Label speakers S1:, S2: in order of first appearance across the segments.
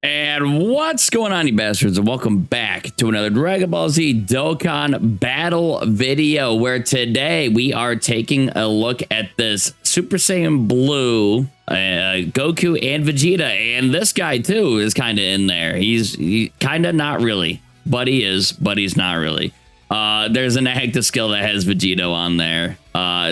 S1: And what's going on, you bastards, and welcome back to another Dragon Ball Z Dokkan battle video, where today we are taking a look at this Super Saiyan Blue Goku and Vegeta, and this guy too is kind of in there. He's kind of not really, but he is, but he's not really. There's an active skill that has Vegeta on there.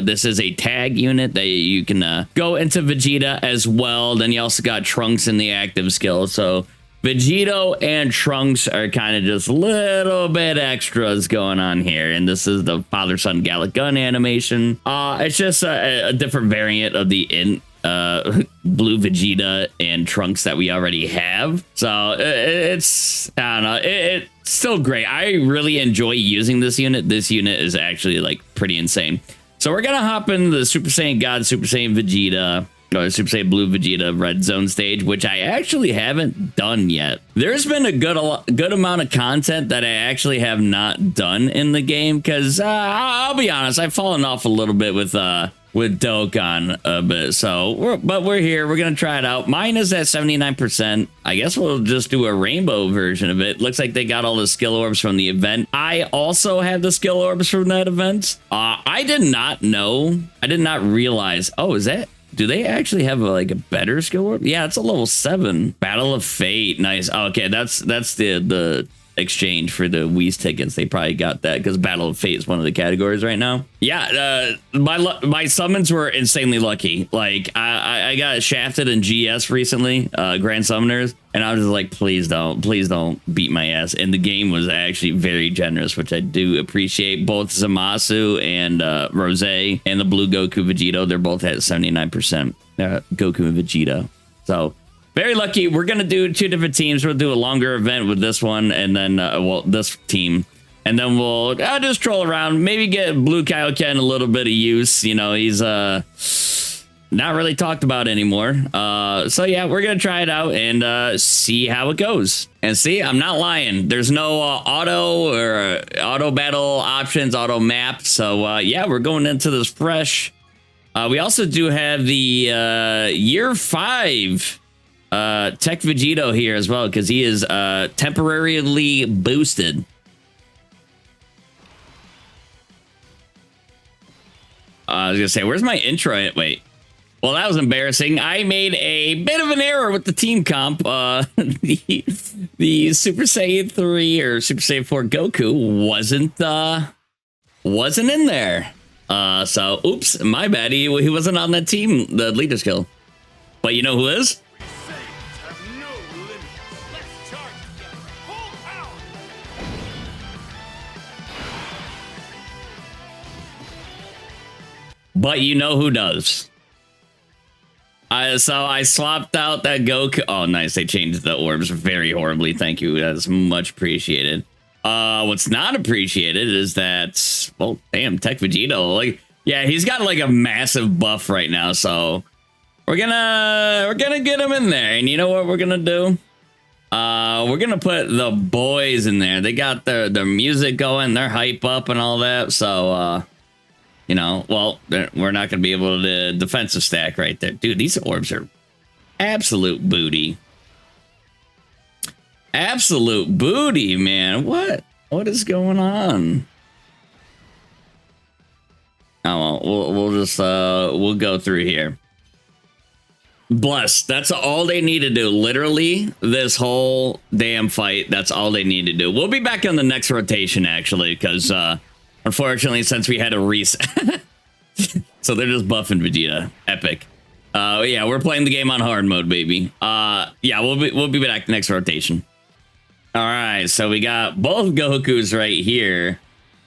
S1: This is a tag unit that you can go into Vegeta as well. Then you also got Trunks in the active skill. So Vegito and Trunks are kind of just little bit extras going on here. And this is the father-son Gallic Gun animation. It's just a different variant of the Blue Vegeta and Trunks that we already have. So it's, I don't know, it's still great. I really enjoy using this unit. This unit is actually like pretty insane. So we're gonna hop into the Super Saiyan God, Super Saiyan Vegeta, or Super Saiyan Blue Vegeta Red Zone stage, which I actually haven't done yet. There's been a good amount of content that I actually have not done in the game, because I'll be honest, I've fallen off a little bit with Dokkan a bit. So we're here, we're gonna try it out. Mine is at 79%. I guess we'll just do a rainbow version of it. Looks like they got all the skill orbs from the event. I also have the skill orbs from that event. I did not know, I did not realize, oh, is that, do they actually have like a better skill orb? Yeah, it's a level 7. Battle of Fate, nice. Okay, that's the exchange for the Wii's tickets. They probably got that because Battle of Fate is one of the categories right now. Yeah, my summons were insanely lucky. Like I got shafted in GS recently, Grand Summoners, and I was just like, please don't beat my ass. And the game was actually very generous, which I do appreciate. Both Zamasu and Rose and the Blue Goku Vegito, they're both at 79%. Goku and Vegeta. So very lucky. We're going to do 2 different teams. We'll do a longer event with this one, and then, well, this team. And then we'll just troll around, maybe get Blue Kaioken a little bit of use. You know, he's not really talked about anymore. So, yeah, we're going to try it out and see how it goes. And see, I'm not lying. There's no auto or auto battle options, auto map. So, yeah, we're going into this fresh. We also do have the Year 5 Tech Vegito here as well, because he is temporarily boosted. I was gonna say, where's my intro? Wait, well, that was embarrassing. I made a bit of an error with the team comp. The Super Saiyan 3 or Super Saiyan 4 Goku wasn't in there. So oops, my bad. He wasn't on that team, the leader skill. But you know who is? But you know who does. So I swapped out that Goku. Oh, nice. They changed the orbs very horribly. Thank you. That's much appreciated. What's not appreciated is that, well, damn, Tech Vegito. Like, yeah, he's got like a massive buff right now. So we're gonna get him in there. And you know what we're gonna do? We're gonna put the boys in there. They got their music going, their hype up and all that. So you know, well, we're not going to be able to defensive stack right there. Dude, these orbs are absolute booty. Absolute booty, man. What is going on? Oh, well, we'll just, we'll go through here. Bless. That's all they need to do. Literally, this whole damn fight, that's all they need to do. We'll be back on the next rotation, actually, because, unfortunately, since we had a reset. So they're just buffing Vegeta. Epic. Yeah, we're playing the game on hard mode, baby. Yeah, we'll be back next rotation. All right, so we got both Gokus right here.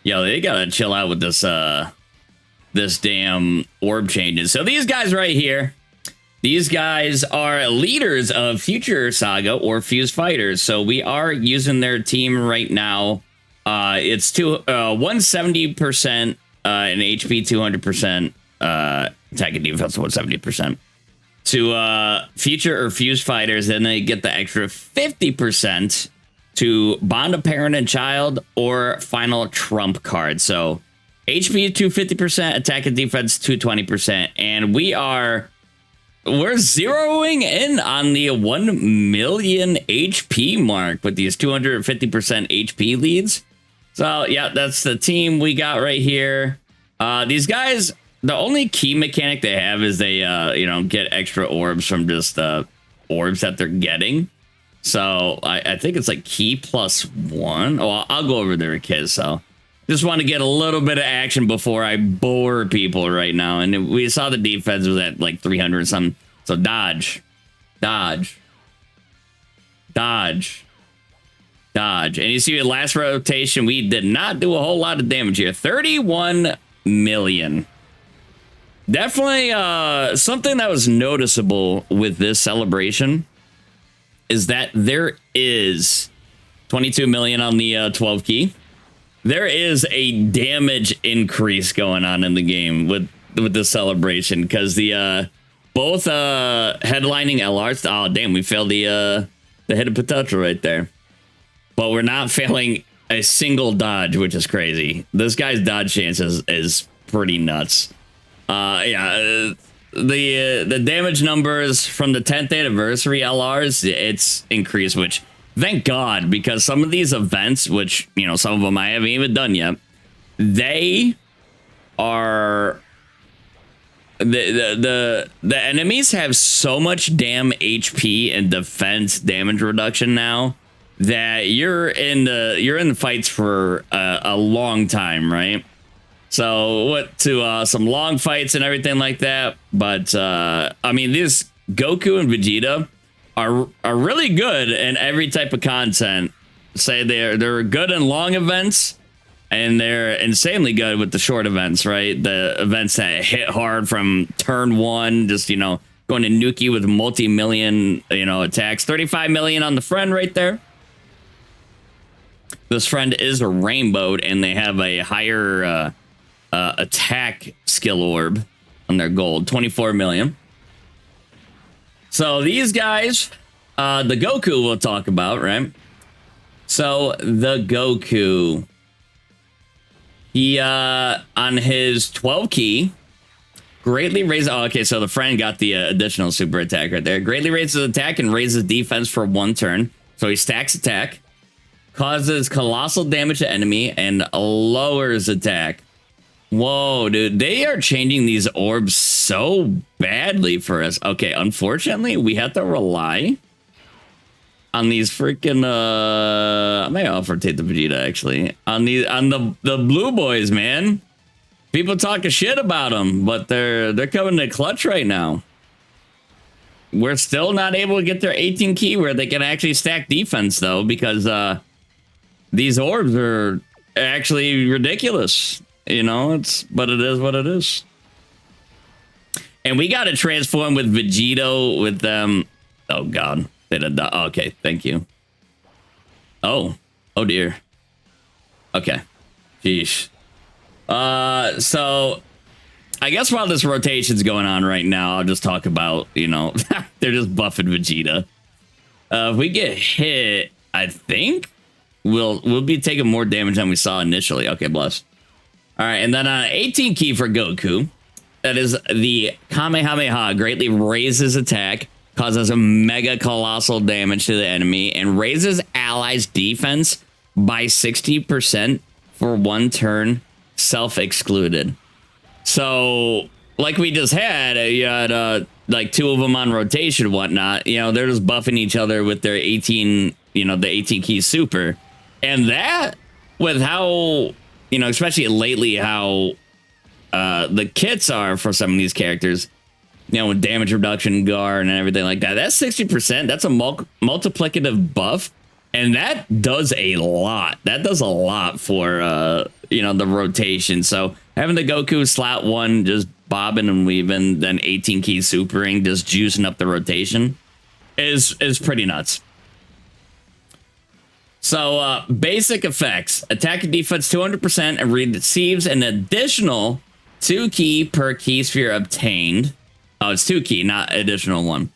S1: Yo, they gotta chill out with this this damn orb changes. So these guys right here, these guys are leaders of Future Saga or Fuse Fighters. So we are using their team right now. It's 170% in HP, 200% attack and defense, 170%. To Future or Fuse Fighters, then they get the extra 50% to Bond of Parent and Child or Final Trump card. So HP 250%, attack and defense 220%, and we're zeroing in on the 1 million HP mark with these 250% HP leads. So yeah, that's the team we got right here. These guys, the only key mechanic they have is they get extra orbs from just orbs that they're getting. So I think it's like key +1. Oh, I'll go over their kits. So just want to get a little bit of action before I bore people right now. And we saw the defense was at like 300 or something. So dodge, dodge, dodge, dodge. And you see the last rotation, we did not do a whole lot of damage here. 31 million. Definitely something that was noticeable with this celebration is that there is 22 million on the 12 key. There is a damage increase going on in the game with the celebration because the both headlining LRs. Oh damn, we failed the hidden potential right there, but we're not failing a single dodge, which is crazy. This guy's dodge chance is pretty nuts. Yeah, the damage numbers from the 10th anniversary LRs, it's increased, which thank God, because some of these events, which, you know, some of them I haven't even done yet, they are the enemies have so much damn HP and defense damage reduction now that you're in the fights for a long time, right? So what to some long fights and everything like that. But I mean, these Goku and Vegeta are really good in every type of content. Say they're good in long events, and they're insanely good with the short events, right? The events that hit hard from turn one, just, you know, going to nuke you with multi-million, you know, attacks. 35 million on the friend right there. This friend is a rainbowed, and they have a higher attack skill orb on their gold, 24 million. So these guys, the Goku we'll talk about, right? So the Goku, he on his 12 key greatly raises. Oh, okay, so the friend got the additional super attack right there. Greatly raises attack and raises defense for 1 turn. So he stacks attack, causes colossal damage to enemy, and lowers attack. Whoa, dude, they are changing these orbs so badly for us. Okay, unfortunately, we have to rely on these freaking I may offer to take the Vegeta actually. On the blue boys, man. People talking shit about them, but they're coming to clutch right now. We're still not able to get their 18 key where they can actually stack defense though, because these orbs are actually ridiculous. You know, but it is what it is. And we got to transform with Vegito with them. Oh God, they did that. Okay, thank you. Oh dear. Okay, sheesh. So I guess while this rotation's going on right now, I'll just talk about, you know, they're just buffing Vegeta. If we get hit, I think we'll be taking more damage than we saw initially. Okay, bless. All right, and then 18 key for Goku. That is the Kamehameha. Greatly raises attack, causes a mega colossal damage to the enemy, and raises allies' defense by 60% for 1 turn, self-excluded. So, like we just had, you had like 2 of them on rotation and whatnot. You know, they're just buffing each other with their 18, you know, the 18 key super. And that, with how, you know, especially lately, how the kits are for some of these characters, you know, with damage reduction, guard, and everything like that. That's 60%. That's a multiplicative buff. And that does a lot. That does a lot for, you know, the rotation. So having the Goku slot 1 just bobbing and weaving, then 18 key supering, just juicing up the rotation is pretty nuts. So, basic effects. Attack and defense 200% and receives an additional 2 key per key sphere obtained. Oh, it's 2 key, not additional 1.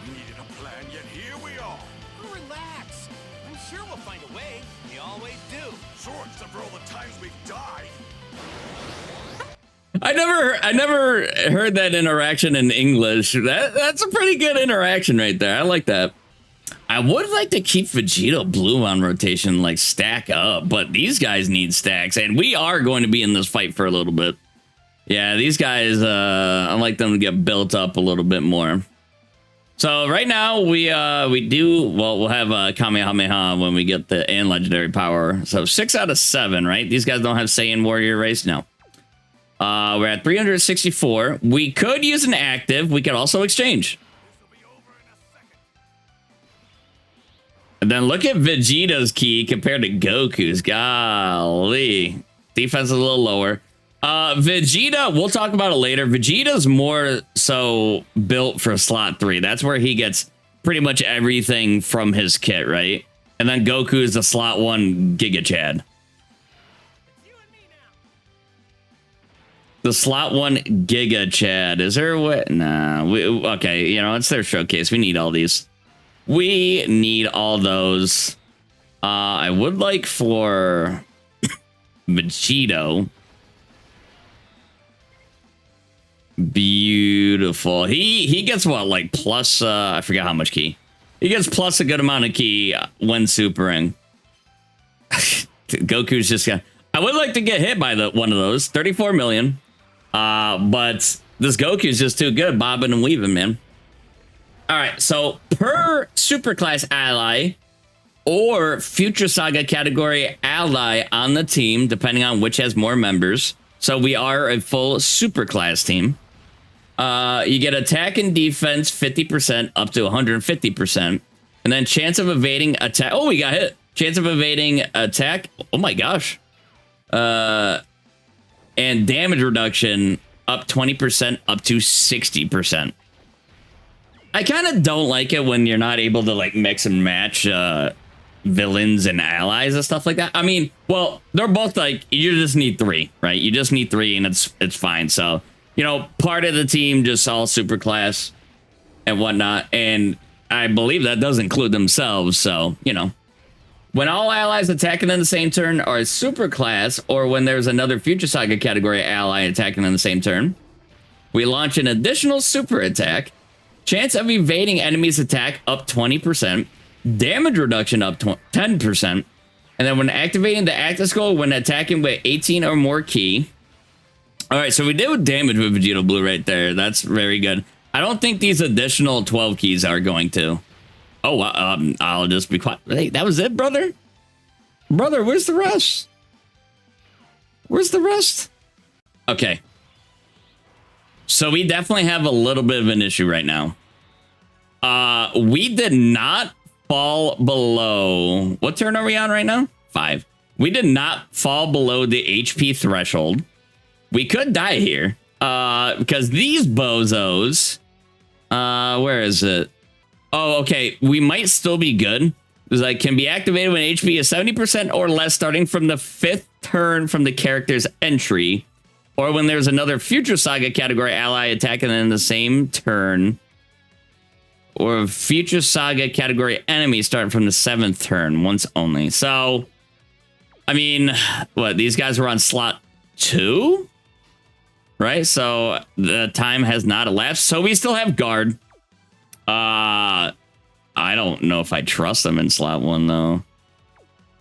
S2: we needed a plan, yet here we are.
S3: Oh, relax. I'm sure we'll find a way. We always do.
S2: Sure, except for all the times we've died.
S1: I never heard that interaction in English. That's a pretty good interaction right there. I like that. I would like to keep Vegeta Blue on rotation, like stack up, but these guys need stacks, and we are going to be in this fight for a little bit. Yeah, these guys, I like them to get built up a little bit more. So right now we'll have Kamehameha when we get the and legendary power. So 6 out of 7, right? These guys don't have Saiyan Warrior race now. We're at 364. We could use an active. We could also exchange. And then look at Vegeta's key compared to Goku's. Golly. Defense is a little lower. Vegeta, we'll talk about it later. Vegeta's more so built for slot 3. That's where he gets pretty much everything from his kit, right? And then Goku is the slot 1 Giga Chad. The slot 1 Giga Chad. Is there a way? Nah. Okay, you know, it's their showcase. We need all these. We need all those. I would like for Vegito. Beautiful. He gets what, like plus I forgot how much key. He gets plus a good amount of key when supering. Goku's just got. I would like to get hit by one of those. 34 million. But this Goku is just too good, bobbing and weaving, man. All right, so per superclass ally or future saga category ally on the team, depending on which has more members. So we are a full superclass team. You get attack and defense 50% up to 150%. And then chance of evading attack. Oh, we got hit. Chance of evading attack. Oh my gosh. And damage reduction up 20% up to 60%. I kind of don't like it when you're not able to like mix and match villains and allies and stuff like that. I mean, well, they're both like, you just need 3, right? You just need 3 and it's fine. So, you know, part of the team just all super class and whatnot. And I believe that does include themselves. So, you know, when all allies attacking in the same turn are super class, or when there's another future saga category ally attacking in the same turn, we launch an additional super attack. Chance of evading enemies' attack up 20%. Damage reduction up 10%. And then when activating the active skill when attacking with 18 or more key. All right, so we did damage with Vegeta Blue right there. That's very good. I don't think these additional 12 keys are going to. Oh, I'll just be quiet. Hey, that was it, brother? Brother, where's the rest? Where's the rest? Okay. So we definitely have a little bit of an issue right now. We did not fall below. What turn are we on right now? 5. We did not fall below the HP threshold. We could die here. Because these bozos. Where is it? Oh, okay. We might still be good. It's like can be activated when HP is 70% or less starting from the 5th turn from the character's entry. Or when there's another future saga category ally attacking in the same turn. Or future saga category enemy starting from the 7th turn once only. So, I mean, what? These guys were on slot 2? Right? So the time has not elapsed. So we still have guard. I don't know if I trust them in slot 1 though.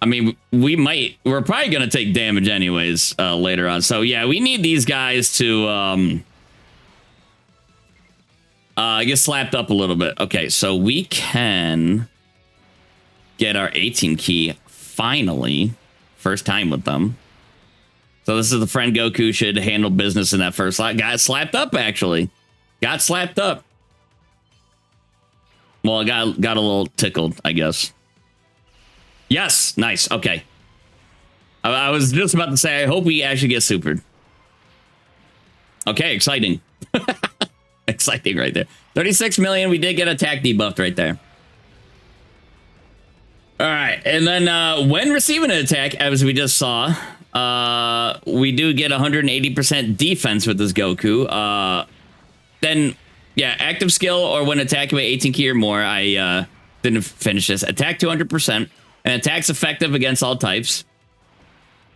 S1: I mean, we're probably going to take damage anyways later on. So yeah, we need these guys to get slapped up a little bit. Okay, so we can get our 18 key finally. First time with them. So this is the friend Goku should handle business in that first slot. Got slapped up, actually. Got slapped up. Well, I got a little tickled, I guess. Yes, nice. Okay. I was just about to say, I hope we actually get supered. Okay, exciting. Exciting right there. 36 million. We did get attack debuffed right there. All right. And then when receiving an attack, as we just saw, we do get 180% defense with this Goku. Then Yeah, active skill or when attacking by 18 key or more. I didn't finish this. Attack 200%. And attacks effective against all types.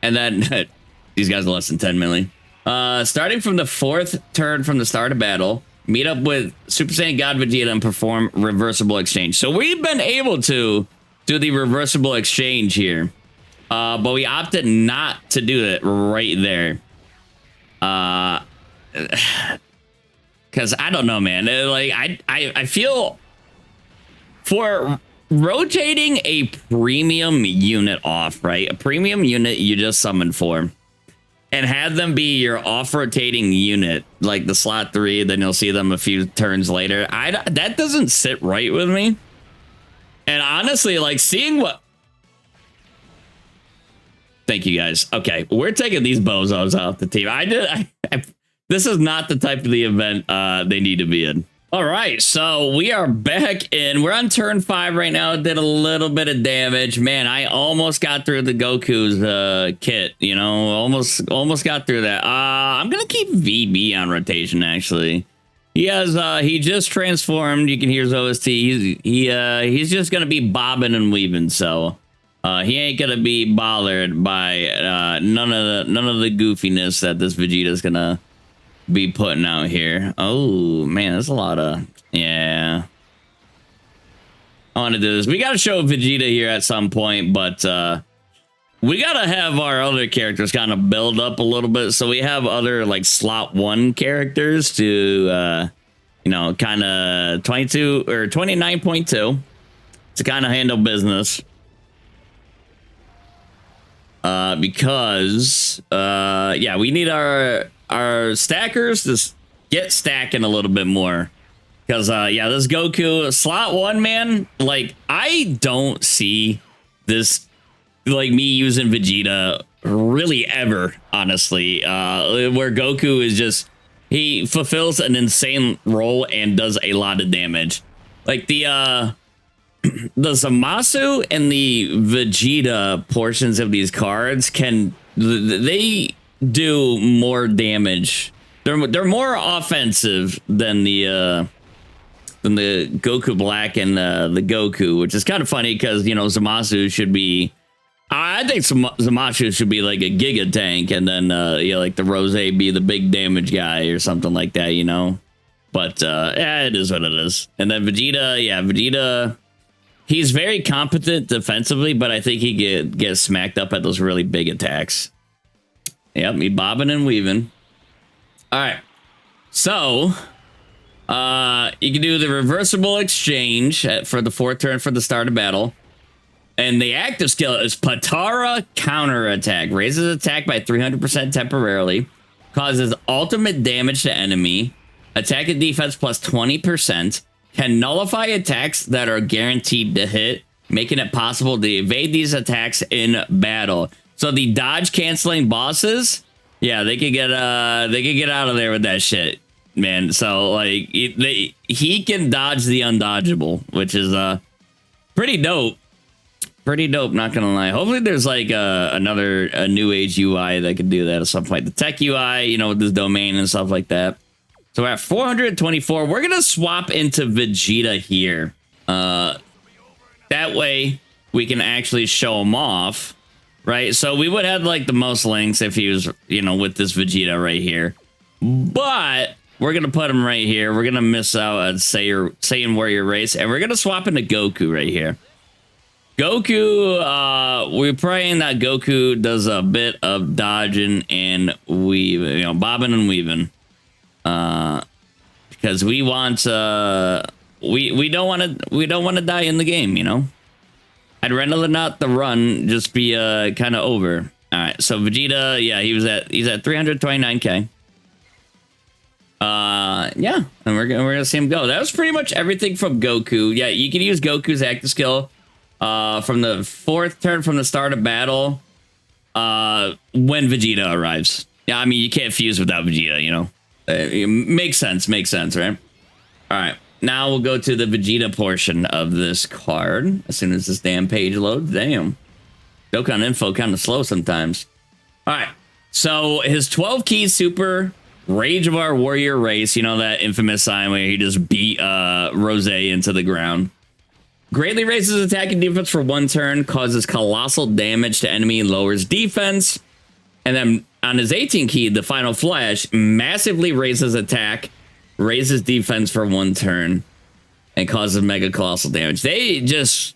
S1: And then these guys are less than 10 million. Starting from the 4th turn from the start of battle, meet up with Super Saiyan God Vegeta and perform reversible exchange. So we've been able to do the reversible exchange here. But we opted not to do it right there. Because I don't know, man. Like I feel for rotating a premium unit off, right? A premium unit you just summoned for, and have them be your off-rotating unit, like the slot 3, then you'll see them a few turns later. That doesn't sit right with me. And honestly, like seeing what... Thank you, guys. Okay, we're taking these bozos off the team. This is not the type of the event they need to be in. All right, so we are back in. We're on turn 5 right now. Did a little bit of damage. Man, I almost got through the Goku's kit, you know, almost got through that. I'm going to keep VB on rotation, actually. He just transformed. You can hear his OST. He's just going to be bobbing and weaving, so he ain't going to be bothered by none of the goofiness that this Vegeta's going to be putting out here. Oh man, there's a lot of... Yeah, I want to do this. We got to show Vegeta here at some point, but we got to have our other characters kind of build up a little bit, so we have other like slot 1 characters to you know, kind of 22 or 29.2 to kind of handle business. Because yeah, we need our stackers to get stacking a little bit more, because yeah, this Goku slot 1, man, like I don't see this like me using Vegeta really ever, honestly, where Goku is just, he fulfills an insane role and does a lot of damage. Like the Zamasu and the Vegeta portions of these cards they do more damage. They're more offensive than the Goku Black and the Goku, which is kind of funny because, you know, Zamasu should be, I think Zamasu should be like a Giga Tank, and then you know, like the Rose be the big damage guy or something like that, you know. But yeah, it is what it is. And then Vegeta, yeah, Vegeta, he's very competent defensively, but I think he gets smacked up at those really big attacks. Yep, me bobbing and weaving. All right, so you can do the reversible exchange for the 4th turn for the start of battle, and the active skill is Patara Counterattack. Raises attack by 300% temporarily, causes ultimate damage to enemy, attack and defense plus 20%, can nullify attacks that are guaranteed to hit, making it possible to evade these attacks in battle. So the dodge canceling bosses, yeah, they could get out of there with that shit, man. So like he can dodge the undodgeable, which is pretty dope. Pretty dope, not gonna lie. Hopefully there's like a new age UI that could do that at some point. The tech UI, you know, with this domain and stuff like that. So we're at 424. We're gonna swap into Vegeta here. That way we can actually show him off. Right, so we would have like the most links if he was, you know, with this Vegeta right here. But we're gonna put him right here. We're gonna miss out on Saiyan Warrior Race, and we're gonna swap into Goku right here. Goku, we're praying that Goku does a bit of dodging and weaving, you know, bobbing and weaving. Because we want we don't want to die in the game, you know. I'd rather not the run just be kind of over. All right, so Vegeta, yeah, he's at 329k. Yeah, and we're gonna see him go. That was pretty much everything from Goku. Yeah, you can use Goku's active skill from the 4th turn from the start of battle when Vegeta arrives. Yeah, I mean, you can't fuse without Vegeta, you know. It makes sense, right? All right. Now we'll go to the Vegeta portion of this card. As soon as this damn page loads. Damn. Dokkan info kind of slow sometimes. All right. So his 12 key super Rage of Our Warrior Race, you know, that infamous sign where he just beat Rose into the ground. Greatly raises attack and defense for 1 turn, causes colossal damage to enemy, and lowers defense. And then on his 18 key, the Final Flash massively raises attack, raises defense for 1 turn, and causes mega colossal damage. They just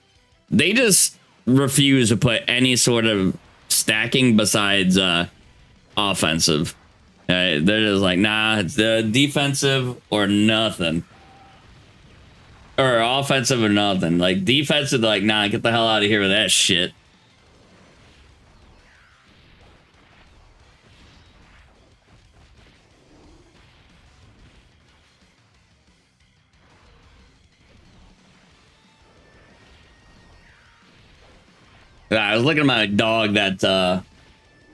S1: refuse to put any sort of stacking besides offensive. They're just like, nah, it's the defensive or nothing. Or offensive or nothing. Like, defensive, like, nah, get the hell out of here with that shit. I was looking at my dog that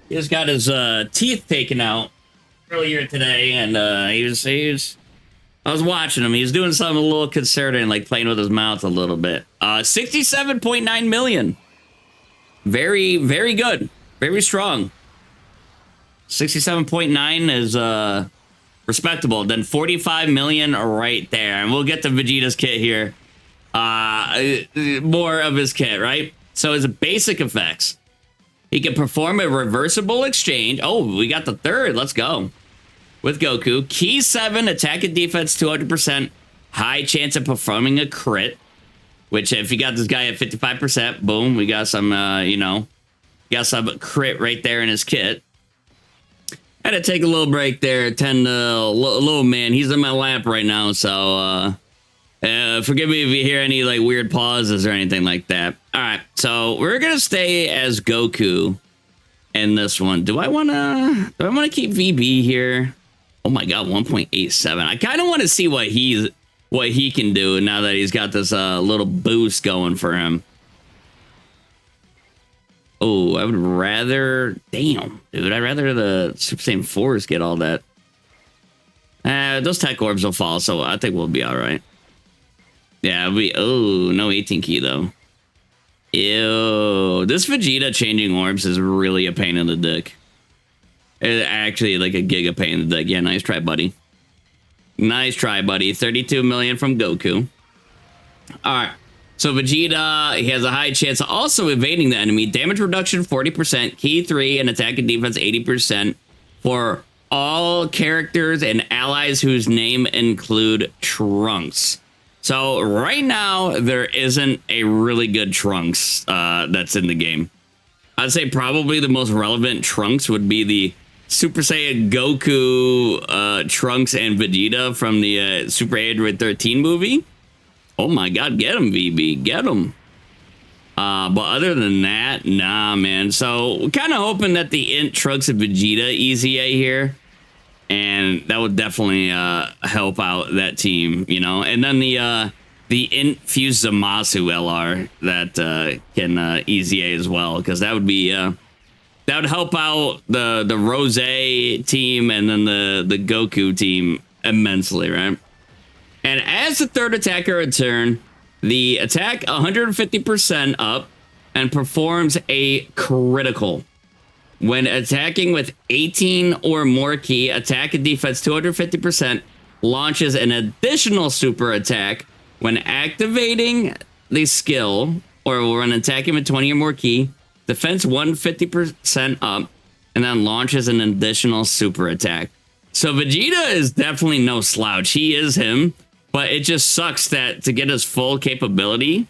S1: he just got his teeth taken out earlier today, and he was I was watching him. He was doing something a little concerning, like playing with his mouth a little bit. 67.9 million. Very, very good. Very strong. 67.9 is respectable. Then 45 million right there. And we'll get to Vegeta's kit here. More of his kit, right? So his basic effects. He can perform a reversible exchange. Oh, we got the third. Let's go. With Goku. Key 7, attack and defense 200%. High chance of performing a crit. Which, if you got this guy at 55%, boom, we got some, you know, got some crit right there in his kit. Had to take a little break there. Tend to, little man, he's in my lap right now, so, forgive me if you hear any, like, weird pauses or anything like that. All right, so we're gonna stay as Goku in this one. Do I wanna keep VB here? Oh my god, 1.87. I kind of want to see what he can do now that he's got this little boost going for him. Oh, I would rather, damn, dude, I'd rather the Super Saiyan 4s get all that. Those tech orbs will fall, so I think we'll be all right. Yeah, oh, no 18 key though. Ew, this Vegeta changing orbs is really a pain in the dick. It's actually like a giga pain in the dick. Yeah, nice try, buddy. Nice try, buddy. 32 million from Goku. All right. So Vegeta, he has a high chance of also evading the enemy. Damage reduction 40%, key 3, and attack and defense 80% for all characters and allies whose name include Trunks. So right now, there isn't a really good Trunks that's in the game. I'd say probably the most relevant Trunks would be the Super Saiyan Goku, Trunks, and Vegeta from the Super Android 13 movie. Oh my god, get him, VB, get him. But other than that, nah, man. So we're kind of hoping that the Int Trunks and Vegeta EZA here, and that would definitely help out that team, you know. And then the Int Fuse Zamasu LR that can EZA as well, because that would be that would help out the Rose team and then the Goku team immensely, right? And as the third attacker in turn, the attack 150% up and performs a critical. When attacking with 18 or more key, attack and defense 250%, launches an additional super attack when activating the skill, or when attacking with 20 or more key, defense 150% up, and then launches an additional super attack. So Vegeta is definitely no slouch. He is him. But it just sucks that to get his full capability,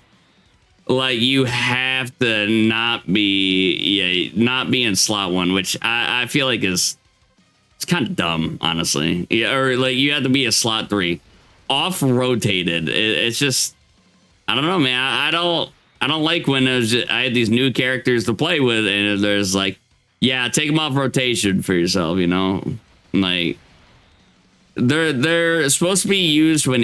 S1: like, you have to not be in slot 1, which I feel like it's kind of dumb, honestly. Yeah, or like you have to be a slot 3, off rotated. It's just, I don't know, man. I don't like when I had these new characters to play with, and there's like, yeah, take them off rotation for yourself, you know, like. They're supposed to be used when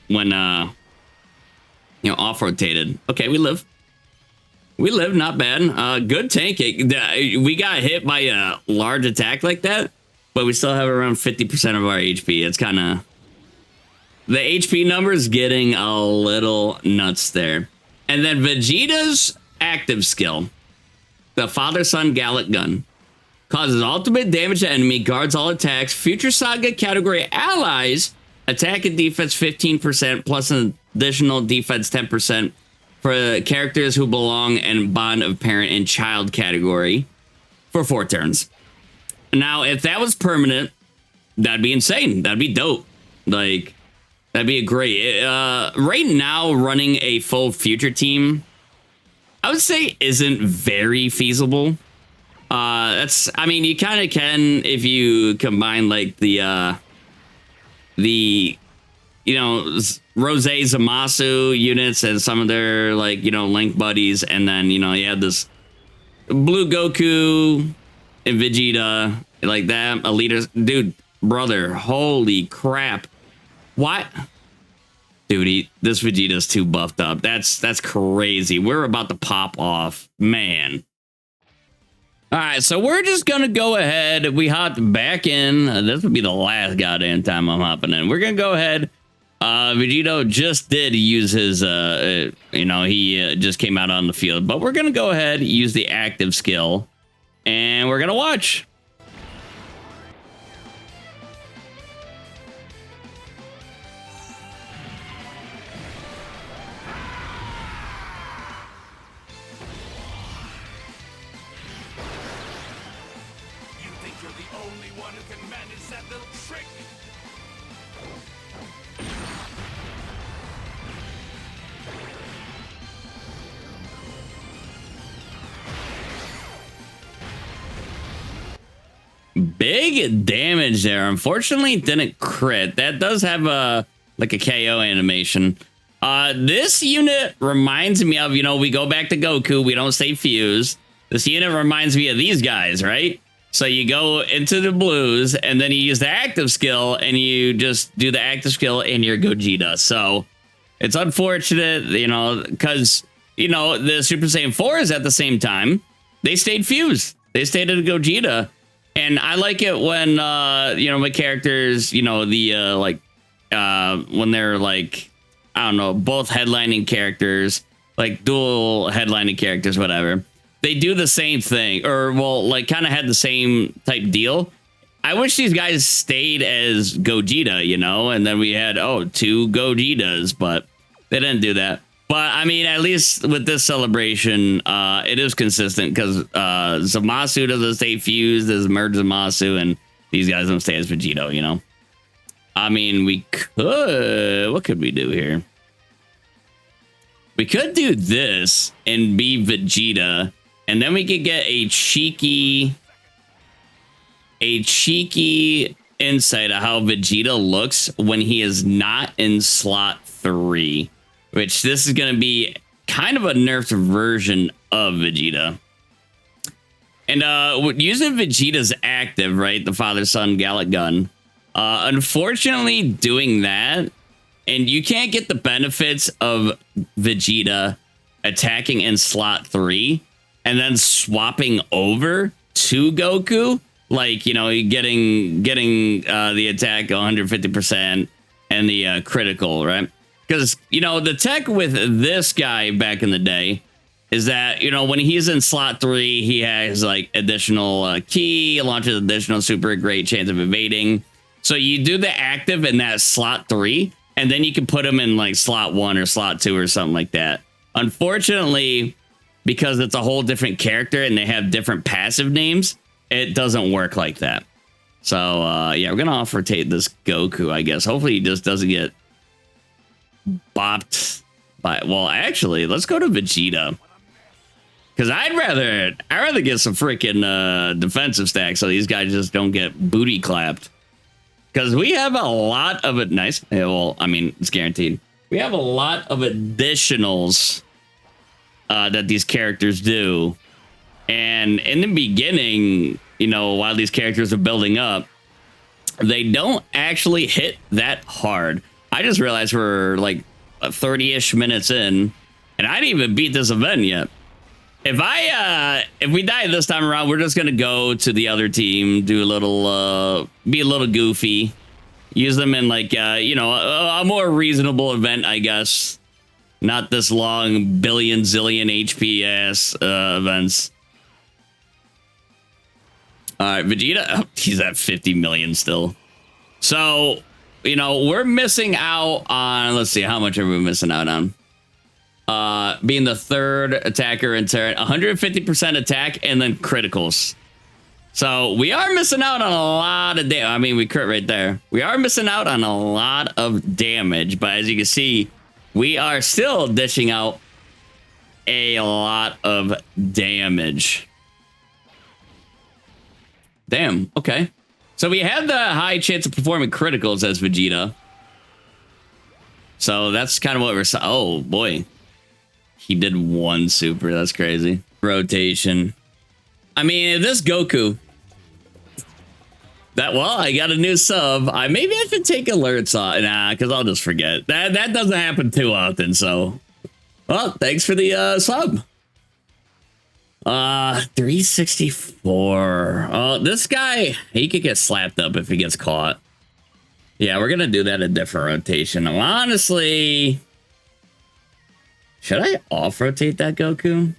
S1: when you know, off rotated. Okay, we live, not bad. Good tanking. We got hit by a large attack like that, but we still have around 50% of our HP. It's kind of, the HP numbers getting a little nuts there. And then Vegeta's active skill, the father-son Gallic gun, Causes ultimate damage to enemy, guards all attacks. Future Saga category allies attack and defense 15% plus an additional defense 10% for characters who belong in bond of parent and child category for 4 turns. Now, if that was permanent, that'd be insane. That'd be dope. Like, that'd be a great. Right now, running a full future team, I would say, isn't very feasible. I mean, you kind of can if you combine like the you know, Rose Zamasu units and some of their like, you know, Link buddies, and then, you know, you had this Blue Goku and Vegeta like that. Elite, dude, brother, holy crap! What? Dude, this Vegeta's too buffed up. That's crazy. We're about to pop off, man. All right, so we're just gonna go ahead. We hopped back in. This would be the last goddamn time I'm hopping in. We're gonna go ahead. Vegeta just did use his, you know, he just came out on the field, but we're gonna go ahead, use the active skill, and we're gonna watch.
S2: You're the only one who can manage that little trick.
S1: Big damage there. Unfortunately, didn't crit. That does have a like a KO animation. This unit reminds me of, you know, we go back to Goku. We don't say fuse. This unit reminds me of these guys, right? So you go into the blues, and then you use the active skill, and you just do the active skill in your Gogeta. So it's unfortunate, you know, because, you know, the Super Saiyan 4s at the same time, they stayed fused. They stayed at a Gogeta. And I like it when, you know, my characters, you know, the, when they're like, I don't know, both headlining characters, like dual headlining characters, whatever. They do the same thing, or, well, like, kind of had the same type deal. I wish these guys stayed as Gogeta, you know, and then we had, oh, 2 Gogetas, but they didn't do that. But, I mean, at least with this celebration, it is consistent, because Zamasu doesn't stay fused as Merge Zamasu, and these guys don't stay as Vegeta, you know? I mean, we could... What could we do here? We could do this and be Vegeta, and then we could get a cheeky insight of how Vegeta looks when he is not in slot 3, which this is going to be kind of a nerfed version of Vegeta. And using Vegeta's active, right, the father-son Gallic gun, unfortunately doing that, and you can't get the benefits of Vegeta attacking in slot 3 and then swapping over to Goku, like, you know, getting the attack 150% and the critical, right? Because, you know, the tech with this guy back in the day is that, you know, when he's in slot 3, he has like additional key, launches additional super great chance of evading. So you do the active in that slot 3, and then you can put him in like slot 1 or slot 2 or something like that. Unfortunately, because it's a whole different character and they have different passive names, it doesn't work like that. So, yeah, we're going to off-rotate this Goku, I guess. Hopefully he just doesn't get bopped by... Well, actually, let's go to Vegeta. Because I'd rather get some freaking defensive stacks so these guys just don't get booty clapped. Because we have a lot of it. Nice. Yeah, well, I mean, it's guaranteed. We have a lot of additionals that these characters do. And in the beginning, you know, while these characters are building up, they don't actually hit that hard. I just realized we're like 30-ish minutes in, and I didn't even beat this event yet. If we die this time around, we're just gonna go to the other team, do a little, be a little goofy, use them in like, you know, a more reasonable event, I guess. Not this long zillion HP ass events. All right, Vegeta, oh, he's at 50 million still. So, you know, we're missing out on, let's see, how much are we missing out on? Being the third attacker in turret, 150% attack, and then criticals. So we are missing out on a lot of damage. I mean, we crit right there. We are missing out on a lot of damage, but as you can see, we are still dishing out a lot of damage. Damn, okay. So we have the high chance of performing criticals as Vegeta. So that's kind of what we're... Oh, boy. He did one super. That's crazy. Rotation. I mean, this Goku... Well, I got a new sub. Maybe I should take alerts off. Nah, because I'll just forget. That doesn't happen too often, so... Well, thanks for the sub. 364. Oh, this guy, he could get slapped up if he gets caught. Yeah, we're gonna do that a different rotation. Honestly, should I off-rotate that Goku?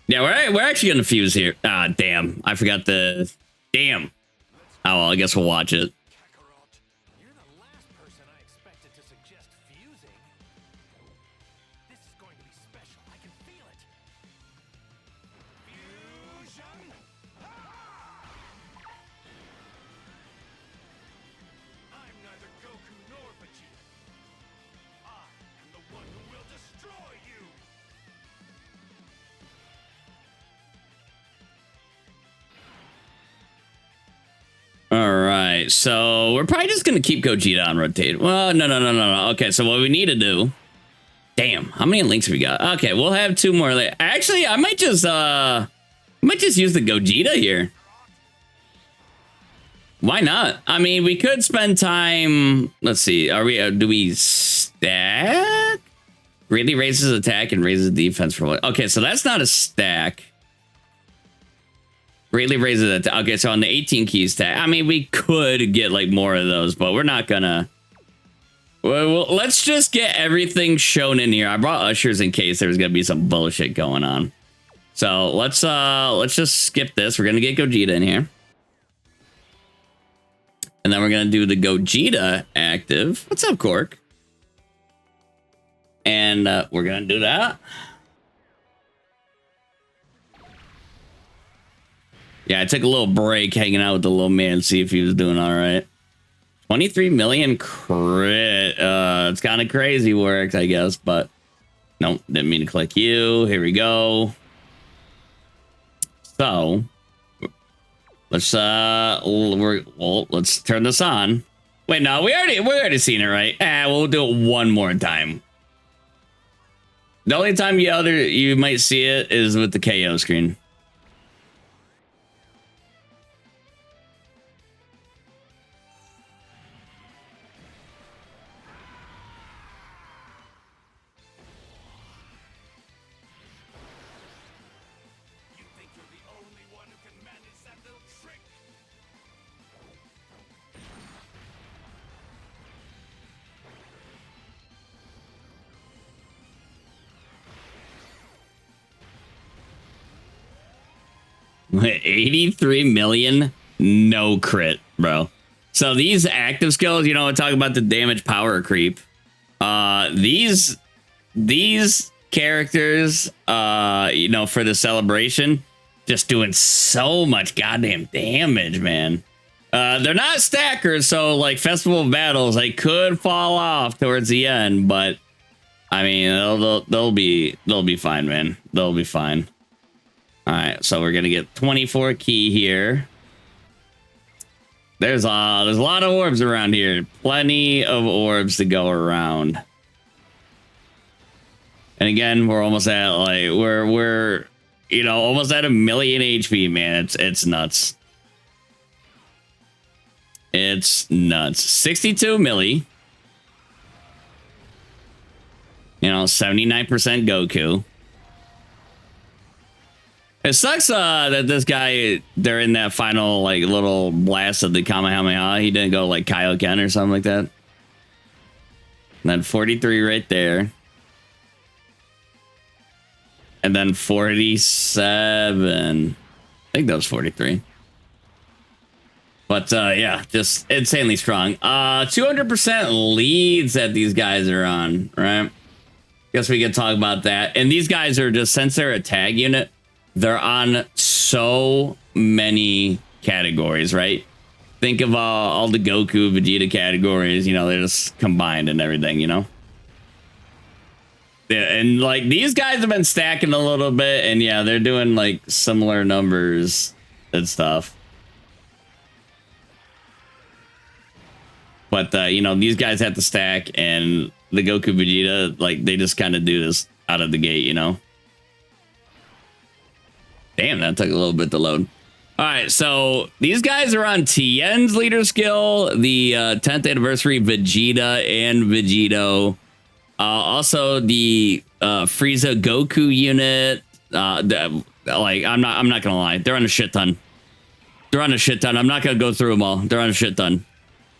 S1: Yeah, we're actually gonna fuse here. Ah, damn. I forgot the... Damn. Oh, well, I guess we'll watch it.
S3: You're the last person I expected to suggest fusing. This is going to be special. I can feel it. Fusion! I'm neither Goku nor Vegeta. I am the one who will destroy you.
S1: All right, so we're probably just gonna keep Gogeta on rotate. Well, no. Okay, so what we need to do... Damn, how many links have we got? Okay, we'll have 2 more. Actually, I might just use the Gogeta here. Why not? I mean, we could spend time... Let's see, do we stack? Greatly raises attack and raises defense for what? Okay, so that's not a stack. Greatly raises it. Okay, so on the 18 keys tag, I mean, we could get like more of those, but we're not gonna. Well, let's just get everything shown in here. I brought ushers in case there was gonna be some bullshit going on. So let's just skip this. We're gonna get Gogeta in here, and then we're gonna do the Gogeta active. What's up, Cork? And we're gonna do that. Yeah, I took a little break hanging out with the little man, see if he was doing all right. 23 million crit. It's kind of crazy works, I guess, but nope, didn't mean to click you. Here we go. So let's let's turn this on. Wait, no, we already seen it, right? We'll do it one more time. The only time you might see it is with the KO screen. Wait, 83 million, no crit, bro. So these active skills, you know, I talk about the damage power creep. These characters, you know, for the celebration, just doing so much goddamn damage, man. They're not stackers, so like Festival of Battles, they could fall off towards the end, but I mean, they'll be fine, man. They'll be fine. All right, so we're gonna get 24 key here. There's a lot of orbs around here. Plenty of orbs to go around. And again, we're almost at like we're you know, almost at 1 million HP, man. It's nuts. It's nuts. 62 milli. You know, 79% Goku. It sucks that this guy, during that final like little blast of the Kamehameha, he didn't go like Kaioken or something like that. And then 43 right there. And then 47. I think that was 43. But yeah, just insanely strong. 200% leads that these guys are on, right? Guess we can talk about that. And these guys are just, since they're a tag unit, they're on so many categories, right? Think of all the Goku, Vegeta categories, you know, they're just combined and everything, you know? Yeah, and like these guys have been stacking a little bit, and yeah, they're doing like similar numbers and stuff. But you know, these guys have to stack, and the Goku Vegeta, like they just kind of do this out of the gate, you know? Damn, that took a little bit to load. All right, so these guys are on Tien's leader skill, the 10th anniversary Vegeta and Vegito. Also the Frieza Goku unit. Like I'm not gonna lie, they're on a shit ton. They're on a shit ton. I'm not gonna go through them all. They're on a shit ton.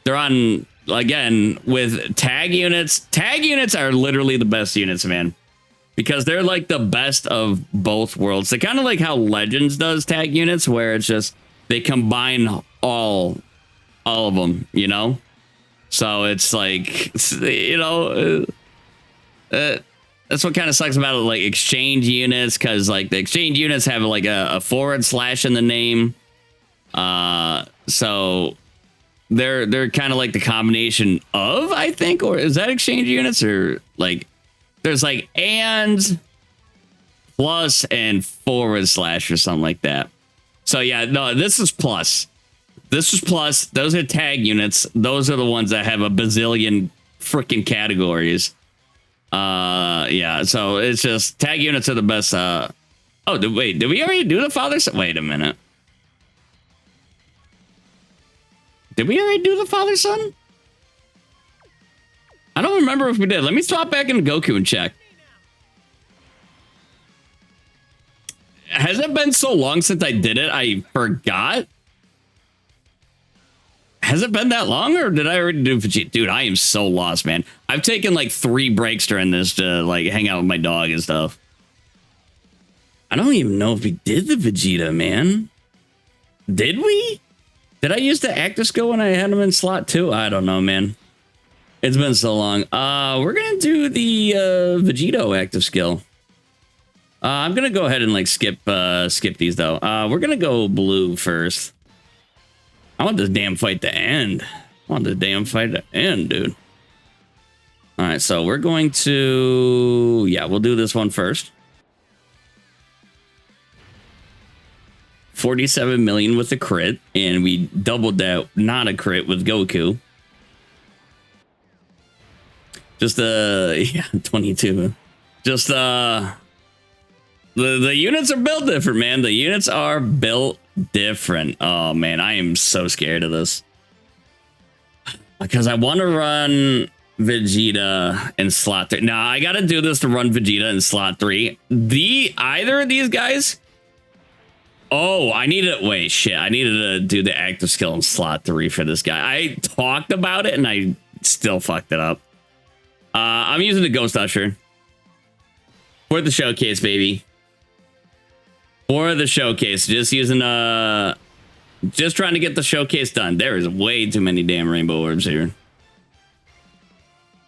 S1: They're on, again, with tag units. Tag units are literally the best units, man, because they're like the best of both worlds. They're kind of like how Legends does tag units, where it's just they combine all of them, you know. So it's like, you know, that's what kind of sucks about it, like exchange units, because like the exchange units have like a / in the name. So they're kind of like the combination of, I think, or is that exchange units, or like there's like and plus and / or something like that. So yeah, no, this is plus. This is plus. Those are tag units. Those are the ones that have a bazillion freaking categories. Yeah, so it's just tag units are the best. Oh, wait, did we already do the father son? Wait a minute. Did we already do the father son? I don't remember if we did. Let me swap back into Goku and check. Has it been so long since I did it? I forgot. Has it been that long, or did I already do Vegeta? Dude, I am so lost, man. I've taken like 3 breaks during this to like hang out with my dog and stuff. I don't even know if we did the Vegeta, man. Did we? Did I use the active skill when I had him in slot 2? I don't know, man. It's been so long. We're gonna do the Vegito active skill. I'm gonna go ahead and like skip these though. We're gonna go blue first. I want this damn fight to end. I want this damn fight to end, dude. All right, so we're going to, yeah, we'll do this one first. 47 million with a crit, and we doubled that not a crit with Goku. Just yeah, 22. Just the units are built different, man. The units are built different. Oh man, I am so scared of this, because I want to run Vegeta in slot 3. Now I gotta do this to run Vegeta in slot 3. Either of these guys. Oh, I needed, wait, shit. I needed to do the active skill in slot 3 for this guy. I talked about it and I still fucked it up. I'm using the Ghost Usher for the showcase, baby. For the showcase, just using just trying to get the showcase done. There is way too many damn rainbow orbs here.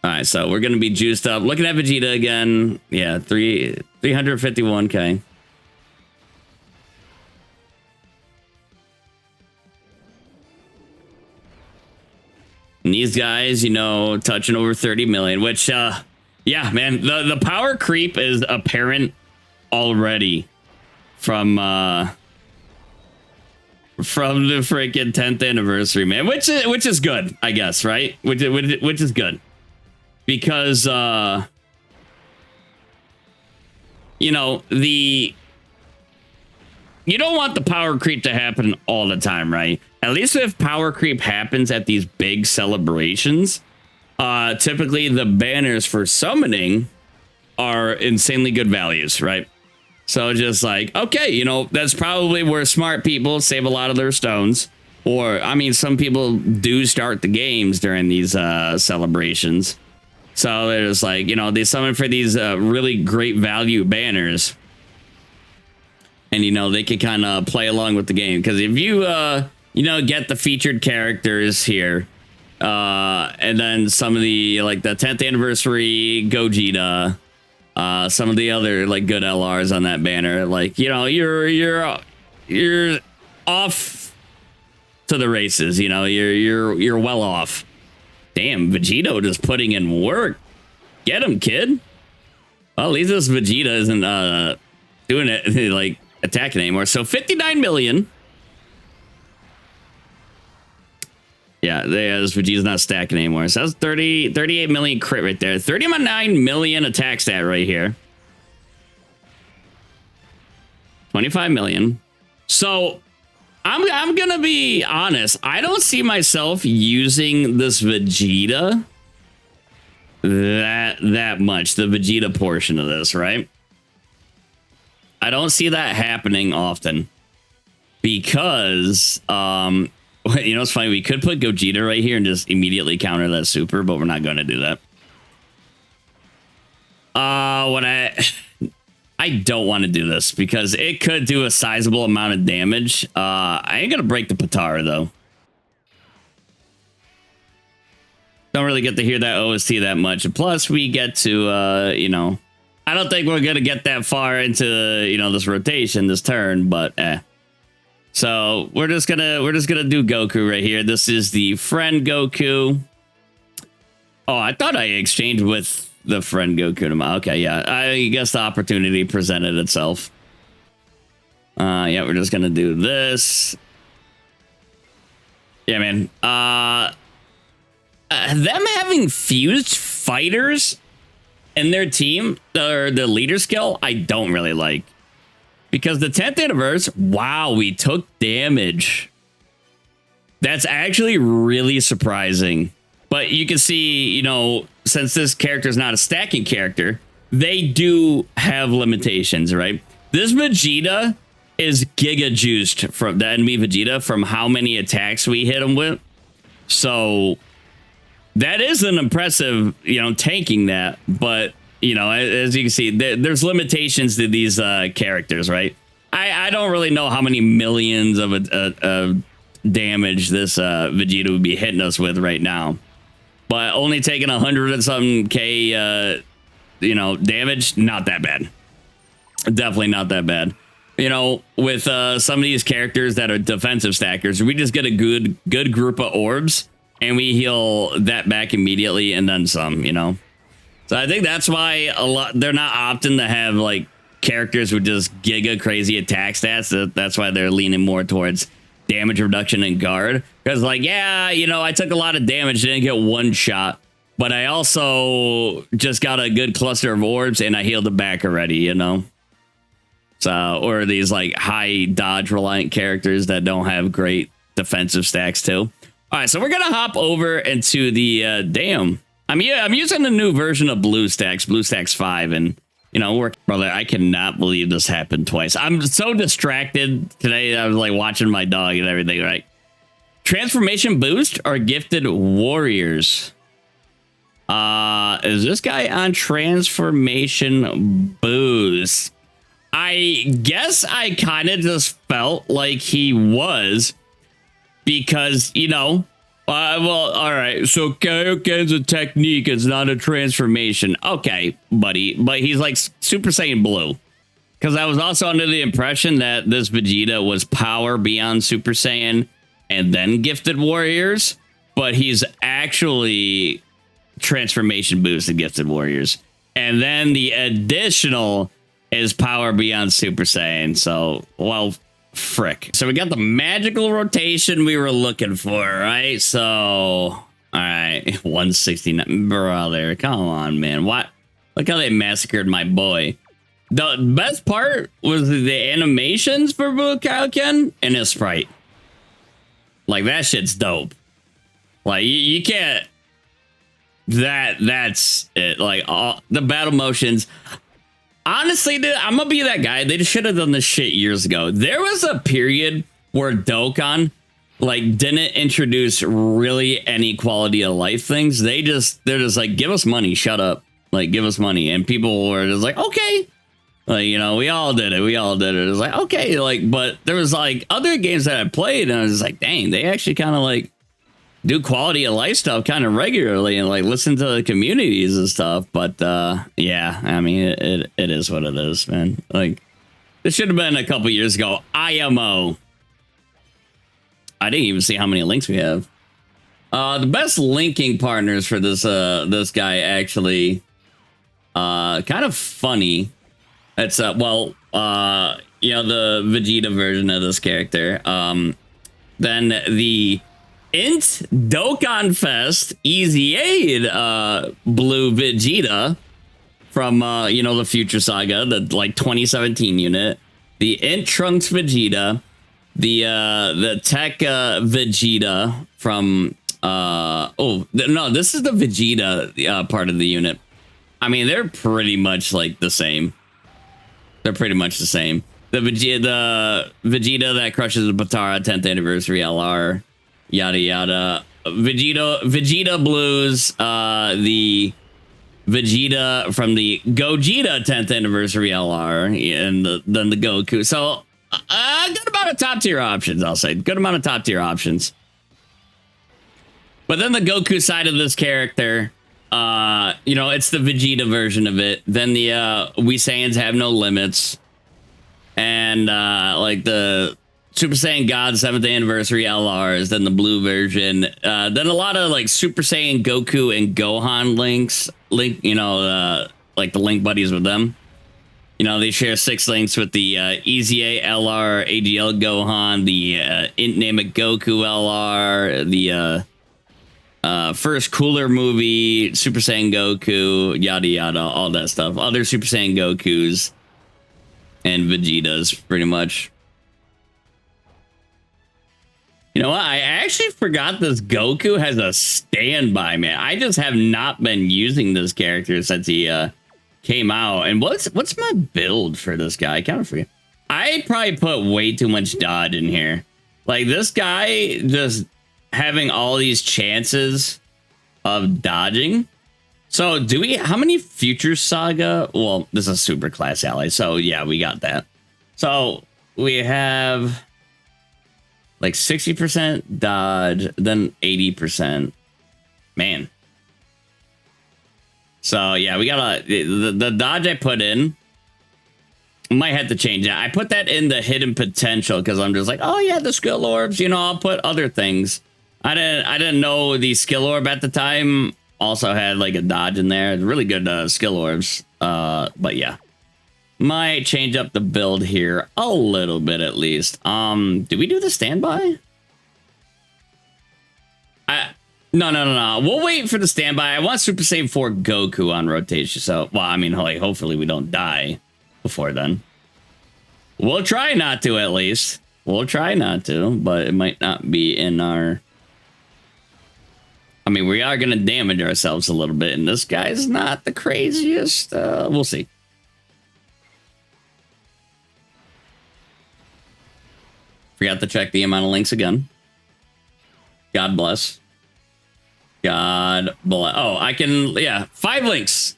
S1: All right, so we're gonna be juiced up. Looking at Vegeta again. Yeah, 351k. And these guys, you know, touching over 30 million, which, yeah, man, the power creep is apparent already from the freaking 10th anniversary, man, which is good, I guess, right? Which is good, because you know, you don't want the power creep to happen all the time, right? At least if power creep happens at these big celebrations, typically the banners for summoning are insanely good values, right? So just like, okay, you know, that's probably where smart people save a lot of their stones. Or, I mean, some people do start the games during these celebrations. So they're just like, you know, they summon for these really great value banners. and you know they can kind of play along with the game. Because if you you know, get the featured characters here, and then some of the like the 10th anniversary Gogeta, some of the other like good LRs on that banner, like, you know, you're off to the races. You know, you're well off. Damn, Vegeta just putting in work. Get him, kid. Well, at least this Vegeta isn't doing it like attacking anymore. So 59 million. Yeah, this Vegeta's not stacking anymore. So that's 38 million crit right there. 39 million attack stat right here. 25 million. So I'm gonna be honest. I don't see myself using this Vegeta that much. The Vegeta portion of this, right? I don't see that happening often because you know, it's funny. We could put Gogeta right here and just immediately counter that super, but we're not going to do that. I don't want to do this because it could do a sizable amount of damage. I ain't gonna break the Patara though. Don't really get to hear that OST that much. And plus, we get to you know, I don't think we're gonna get that far into, you know, this rotation this turn, but so we're just gonna do Goku right here. This is the friend Goku. Oh, I thought I exchanged with the friend Goku. Okay, yeah. I guess the opportunity presented itself. Yeah, we're just gonna do this. Yeah, man. Them having fused fighters in their team, or the leader skill, I don't really like. Because the 10th anniversary, wow, we took damage. That's actually really surprising. But you can see, you know, since this character is not a stacking character, they do have limitations, right? This Vegeta is giga juiced from the enemy Vegeta from how many attacks we hit him with. So that is an impressive, you know, tanking that. But, you know, as you can see, there's limitations to these characters, right? I don't really know how many millions of damage this Vegeta would be hitting us with right now. But only taking 100 and something K, you know, damage, not that bad. Definitely not that bad. You know, with some of these characters that are defensive stackers, we just get a good group of orbs and we heal that back immediately and then some, you know. So I think that's why they're not opting to have like characters with just giga crazy attack stats. That's why they're leaning more towards damage reduction and guard, because like, yeah, you know, I took a lot of damage, didn't get one shot, but I also just got a good cluster of orbs and I healed it back already, you know. So, or these like high dodge reliant characters that don't have great defensive stacks too. All right, so we're gonna hop over into the damn. I'm using the new version of BlueStacks 5, and you know, brother, I cannot believe this happened twice. I'm so distracted today. I was like watching my dog and everything, right? Transformation boost or gifted warriors? Is this guy on transformation boost? I guess I kind of just felt like he was, because, you know, well, all right, so Kaioken's a technique, it's not a transformation. Okay, buddy, but he's like Super Saiyan Blue. Because I was also under the impression that this Vegeta was power beyond Super Saiyan and then gifted warriors, but he's actually transformation boosted gifted warriors. And then the additional is power beyond Super Saiyan. So, well, frick. So we got the magical rotation we were looking for, right? So, all right, 169. Brother, come on, man. What? Look how they massacred my boy. The best part was the animations for Blue Kaioken and his sprite. Like, that shit's dope. Like, you can't... That's it. Like, all the battle motions... Honestly, dude, I'm gonna be that guy. They just should have done this shit years ago. There was a period where Dokkan like didn't introduce really any quality of life things. They're just like, give us money, shut up. Like, give us money. And people were just like, okay, Like, you know, we all did it. We all did it. It was like, okay, like, but there was like other games that I played and I was like, dang, they actually kind of like do quality of life stuff kind of regularly and like listen to the communities and stuff. But yeah, I mean, it is what it is, man. Like, this should have been a couple years ago. IMO. I didn't even see how many links we have. The best linking partners for this this guy actually kind of funny. It's well, you know, the Vegeta version of this character. Then the Int Dokkan Fest Easy Aid blue Vegeta from you know, the Future Saga, the like 2017 unit. The Int Trunks Vegeta, the Tech Vegeta from no, this is the Vegeta part of the unit. I mean, they're pretty much like the same. They're pretty much the same. The Vegeta that crushes the Patara 10th anniversary LR, yada yada. Vegeta Blues, the Vegeta from the Gogeta 10th anniversary LR, and then the Goku. So a good amount of top tier options, I'll say. Good amount of top tier options. But then the Goku side of this character, you know, it's the Vegeta version of it. Then the We Saiyans Have No Limits. And like the Super Saiyan God 7th anniversary LRs, then the blue version. Then a lot of like Super Saiyan Goku and Gohan links. You know, like the link buddies with them. You know, they share 6 links with the EZA LR AGL Gohan, the Int Namek Goku LR, the first Cooler movie, Super Saiyan Goku, yada yada, all that stuff. Other Super Saiyan Gokus and Vegetas, pretty much. You know what? I actually forgot this Goku has a standby, man. I just have not been using this character since he came out. And what's my build for this guy? I kind of forget. I probably put way too much dodge in here. Like, this guy just having all these chances of dodging. So do we, how many Future Saga? Well, this is super class ally. So yeah, we got that. So we have like 60% dodge, then 80%. Man. So yeah, we got the dodge I put in. Might have to change that. I put that in the hidden potential because I'm just like, oh yeah, the skill orbs, you know, I'll put other things. I didn't know the skill orb at the time also had like a dodge in there. Really good skill orbs. But yeah, might change up the build here a little bit at least. Do we do the standby? No. We'll wait for the standby. I want Super Saiyan 4 Goku on rotation. So, well, I mean, like, hopefully we don't die before then. We'll try not to, at least. We'll try not to, but it might not be in our... I mean, we are going to damage ourselves a little bit, and this guy's not the craziest. We'll see. Forgot to check the amount of links again. God bless. God bless. Oh, I can, yeah, 5 links.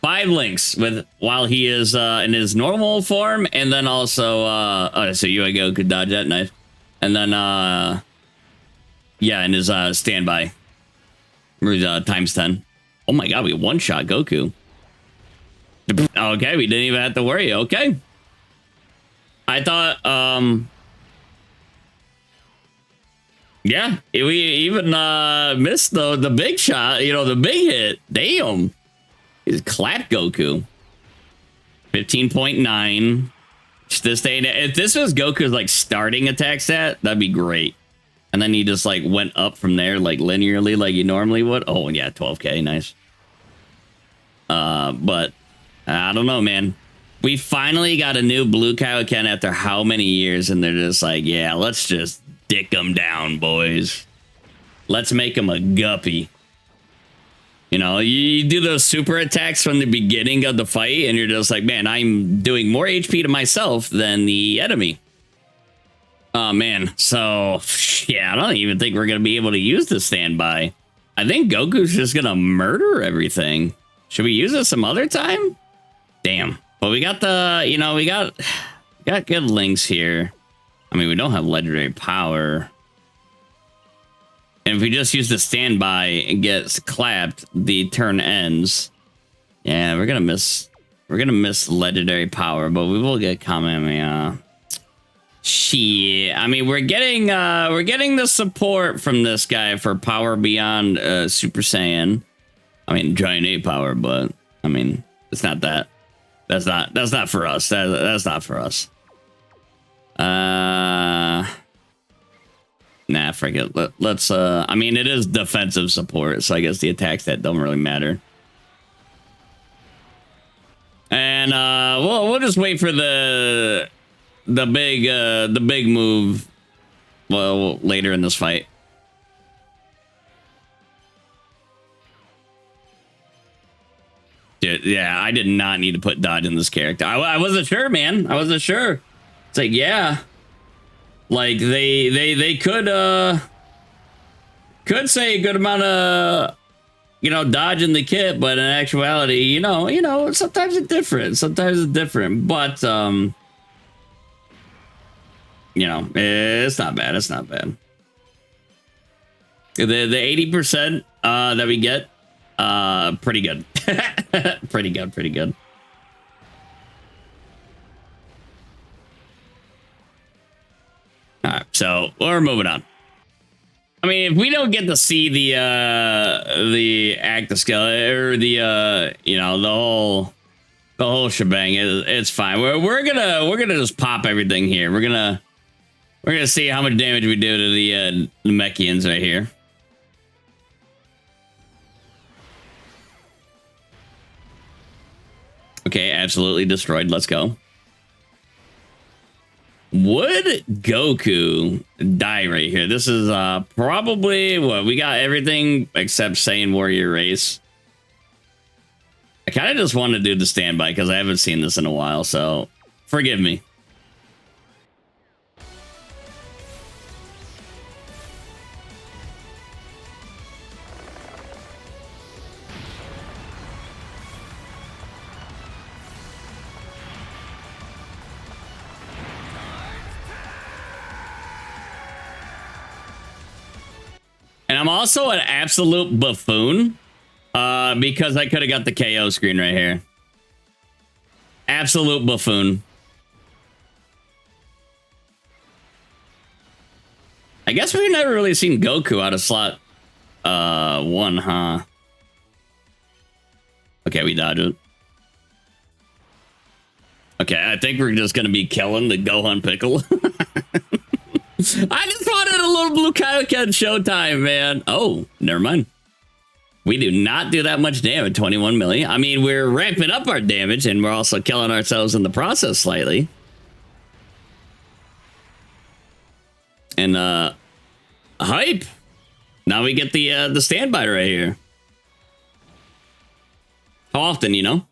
S1: 5 links with while he is in his normal form, and then also oh, so you go could dodge that knife, and then yeah, in his standby times 10. Oh my god, we one-shot Goku. Okay, we didn't even have to worry. Okay, I thought yeah, we even missed the big shot, you know, the big hit. Damn. He's clapped Goku. 15.9. This day, if this was Goku's like starting attack stat, that'd be great. And then he just like went up from there like linearly like he normally would. Oh yeah, 12k, nice. But I don't know, man. We finally got a new blue Kaioken after how many years, and they're just like, yeah, let's just dick them down, boys. Let's make them a guppy. You know, you do those super attacks from the beginning of the fight, and you're just like, man, I'm doing more HP to myself than the enemy. Oh, man. So, yeah, I don't even think we're going to be able to use the standby. I think Goku's just going to murder everything. Should we use it some other time? Damn. But we got the, you know, we got good links here. I mean, we don't have legendary power. And if we just use the standby and gets clapped, the turn ends. Yeah, we're gonna miss legendary power, but we will get Kamehameha. Shit. I mean, we're getting the support from this guy for power beyond Super Saiyan. I mean, Giant Ape power, but I mean, it's not that. That's not for us. That's not for us. Nah, frick it. Let's I mean, it is defensive support, so I guess the attacks that don't really matter. And we'll just wait for the big move, well, later in this fight. Dude, yeah, I did not need to put dodge in this character. I wasn't sure, man. I wasn't sure. It's like, yeah, like they could say a good amount of, you know, dodge in the kit, but in actuality, you know, sometimes it's different. Sometimes it's different, but you know, it's not bad. It's not bad. The 80% that we get, pretty good. Pretty good. All right, so we're moving on. I mean, if we don't get to see the active skill or the you know, the whole shebang, it's fine. We're gonna just pop everything here. We're gonna see how much damage we do to the Namekians right here. Okay, absolutely destroyed. Let's go. Would Goku die right here? This is probably what we got, everything except Saiyan Warrior Race. I kind of just want to do the standby because I haven't seen this in a while, so forgive me. And I'm also an absolute buffoon because I could have got the KO screen right here. Absolute buffoon. I guess we've never really seen Goku out of slot 1, huh? Okay, we dodge it. Okay, I think we're just going to be killing the Gohan Pickle. I just wanted a little blue Kaioken showtime, man. Oh, never mind. We do not do that much damage, 21 million. I mean, we're ramping up our damage, and we're also killing ourselves in the process slightly. And, hype. Now we get the standby right here. How often, you know?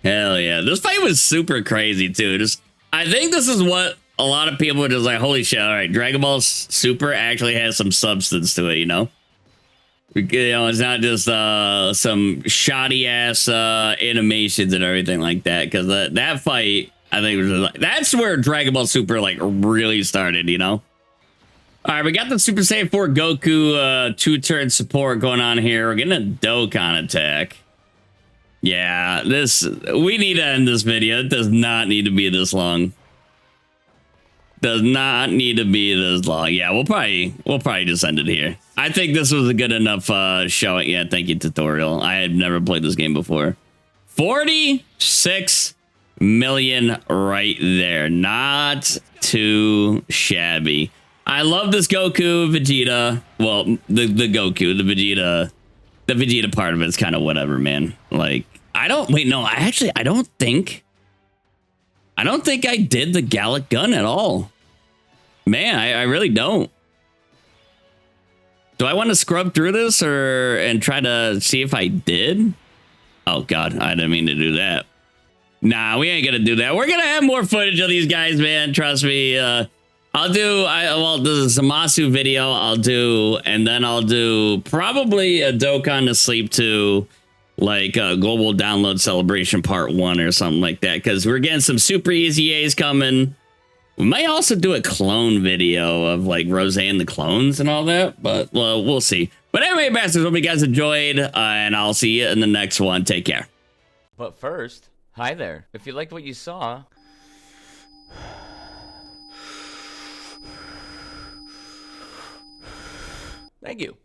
S1: Hell yeah. This fight was super crazy too. I think this is what a lot of people are just like, holy shit, all right, Dragon Ball Super actually has some substance to it, you know? You know, it's not just some shoddy ass animations and everything like that. Because that fight, I think, was like, that's where Dragon Ball Super like really started, you know? All right, we got the Super Saiyan 4 Goku 2-turn support going on here. We're getting a Dokkan attack. Yeah, we need to end this video. It does not need to be this long. Does not need to be this long. Yeah, we'll probably just end it here. I think this was a good enough showing. Yeah, thank you, tutorial. I had never played this game before. 46 million right there. Not too shabby. I love this Goku, Vegeta. Well, the Goku, the Vegeta part of it's kind of whatever, man. Like, I don't think I did the Gallic gun at all. Man, I really don't. Do I want to scrub through this and try to see if I did? Oh God, I didn't mean to do that. Nah, we ain't gonna do that. We're gonna have more footage of these guys, man. Trust me. I'll do the Zamasu video I'll do, and then I'll do probably a Dokkan to Sleep 2, like a global download celebration part 1 or something like that, because we're getting some super easy A's coming. We might also do a clone video of like Rose and the clones and all that, but well, we'll see. But anyway, bastards, hope you guys enjoyed, and I'll see you in the next one. Take care.
S4: But first, hi there. If you liked what you saw, thank you.